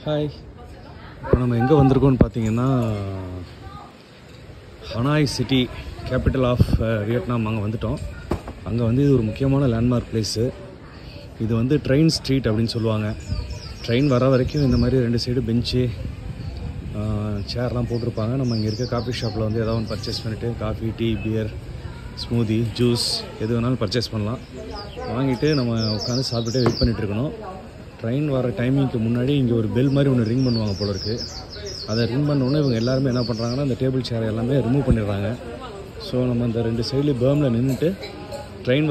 Hi. இப்போ நம்ம எங்கே வந்திருக்கோம்னு பார்த்தீங்கன்னா Hanoi city, capital of Vietnam. அங்கே வந்துட்டோம். அங்கே வந்து இது ஒரு முக்கியமான லேண்ட்மார்க் பிளேஸு. இது வந்து ட்ரெயின் ஸ்ட்ரீட் அப்படின்னு சொல்லுவாங்க. ட்ரெயின் வர வரைக்கும் இந்த மாதிரி ரெண்டு சைடு பெஞ்சு சேர்லாம் போட்டிருப்பாங்க. நம்ம இங்கே இருக்க காஃபி ஷாப்பில் வந்து ஏதாவது ஒன்று பர்ச்சேஸ் பண்ணிவிட்டு coffee, tea, beer, smoothie, juice எது வேணாலும் பர்ச்சேஸ் பண்ணலாம். வாங்கிட்டு நம்ம உட்காந்து சாப்பிட்டுட்டே வெயிட் பண்ணிகிட்டு இருக்கணும். ட்ரெயின் வர டைமிங்க்கு முன்னாடி இங்கே ஒரு பெல் மாதிரி ஒன்று ரிங் பண்ணுவாங்க போல இருக்குது. அதை ரிங் பண்ணோன்னே இவங்க எல்லாருமே என்ன பண்ணுறாங்கன்னா அந்த டேபிள் சேர் எல்லாமே ரிமூவ் பண்ணிடுறாங்க. ஸோ நம்ம அந்த ரெண்டு சைட்லேயும் பேர்மில் நின்றுட்டு ட்ரெயின்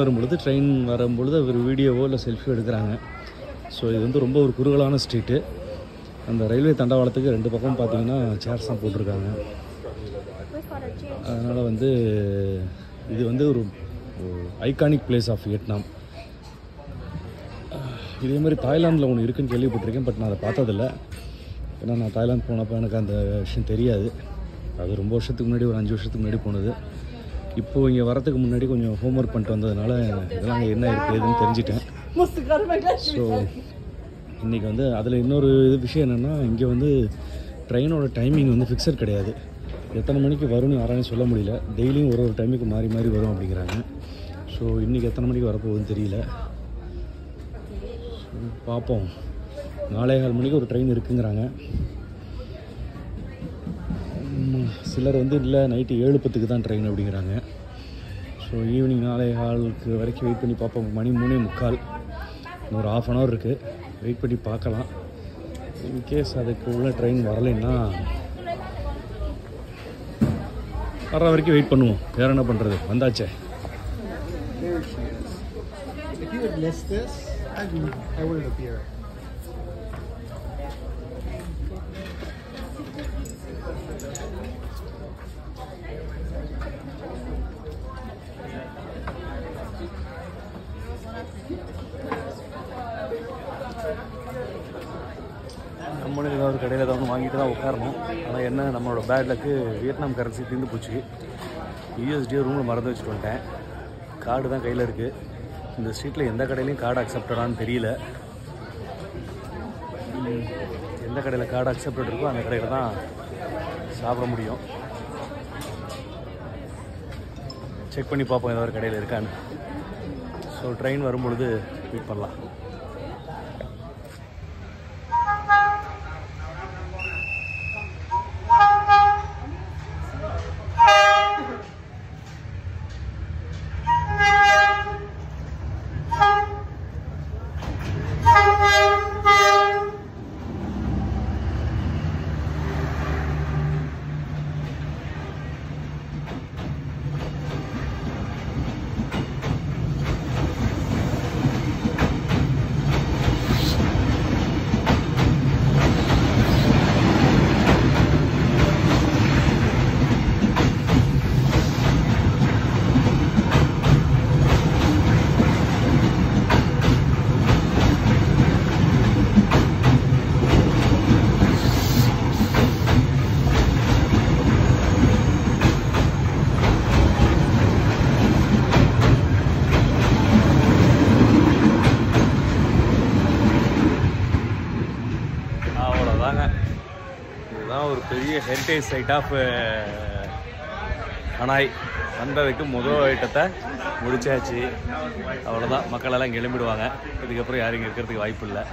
வரும்பொழுது ஒரு வீடியோவோ இல்லை செல்ஃபியோ எடுக்கிறாங்க. ஸோ இது வந்து ரொம்ப ஒரு குறுகலான ஸ்ட்ரீட்டு. அந்த ரயில்வே தண்டவாளத்துக்கு ரெண்டு பக்கம் பார்த்தீங்கன்னா சேர்ஸ் தான் போட்டிருக்காங்க. அதனால் வந்து இது வந்து ஒரு ஐகானிக் பிளேஸ் ஆஃப் வியட்நாம். இதே மாதிரி தாய்லாந்தில் ஒன்று இருக்குதுன்னு கேள்விப்பட்டிருக்கேன். பட் நான் அதை பார்த்ததில்ல. ஏன்னா நான் தாய்லாந்து போனப்போ எனக்கு அந்த விஷயம் தெரியாது. அது ரொம்ப வருஷத்துக்கு முன்னாடி, ஒரு 5 வருஷத்துக்கு முன்னாடி போனது. இப்போது இங்கே வரத்துக்கு முன்னாடி கொஞ்சம் ஹோம்ஒர்க் பண்ணிட்டு வந்ததுனால இதெல்லாம் என்ன இருக்குது எதுன்னு தெரிஞ்சிட்டேன். ஸோ இன்றைக்கி வந்து அதில் இன்னொரு விஷயம் என்னென்னா, இங்கே வந்து ட்ரெயினோட டைமிங் வந்து ஃபிக்ஸட் கிடையாது. எத்தனை மணிக்கு வரும்னு யாராலையும் சொல்ல முடியல. டெய்லியும் ஒரு டைமுக்கு மாறி மாறி வரும் அப்படிங்கிறாங்க. ஸோ இன்றைக்கி எத்தனை மணிக்கு வரப்போகுதுன்னு தெரியல. பார்ப்போம். 4:15 மணிக்கு ஒரு ட்ரெயின் இருக்குங்கிறாங்க. சிலர் வந்து இல்லை நைட்டு 7:10 தான் ட்ரெயின் அப்படிங்கிறாங்க. ஸோ ஈவினிங் 4:15 வரைக்கும் வெயிட் பண்ணி பார்ப்போம். மணி 3:45, இன்னொரு 1/2 hour இருக்குது. வெயிட் பண்ணி பார்க்கலாம். இன்கேஸ் அதுக்கு உள்ள ட்ரெயின் வரலைன்னா வர வரைக்கும் வெயிட் பண்ணுவோம். வேறு என்ன பண்ணுறது, வந்தாச்சே. I wouldn't appear. நம்மளும் ஏதாவது ஒரு கடையில் ஏதாவது வாங்கிட்டு தான் உட்காரணும். ஆனால் என்ன, நம்மளோட பேட் லக்கு வியட்நாம் கரன்சி தீர்ந்து போச்சு. யூஎஸ்டியை ரூமில் மறந்து வச்சுட்டு வந்துட்டேன். கார்டு தான் கையில் இருக்குது. இந்த ஸ்ட்ரீட்டில் எந்த கடையிலையும் கார்டு அக்செப்டடான்னு தெரியல. எந்த கடையில் கார்டு அக்செப்டட் இருக்கோ அந்த கடையில் தான் சாப்பிட முடியும். செக் பண்ணி பார்ப்போம் ஏதாவது ஒரு கடையில் இருக்கான்னு. ஸோ ட்ரெயின் வரும்பொழுது வெயிட் பண்ணலாம். இதுதான் ஒரு பெரிய ஹெரிட்டேஜ் சைட் ஆஃப் ஹனாய். வந்ததுக்கு முதல் ஐட்டத்தை முடிச்சாச்சு. அவ்வளோதான். மக்களெல்லாம் கிளம்பிடுவாங்க. இதுக்கப்புறம் யாரும் இங்கே இருக்கிறதுக்கு வாய்ப்பு இல்லை.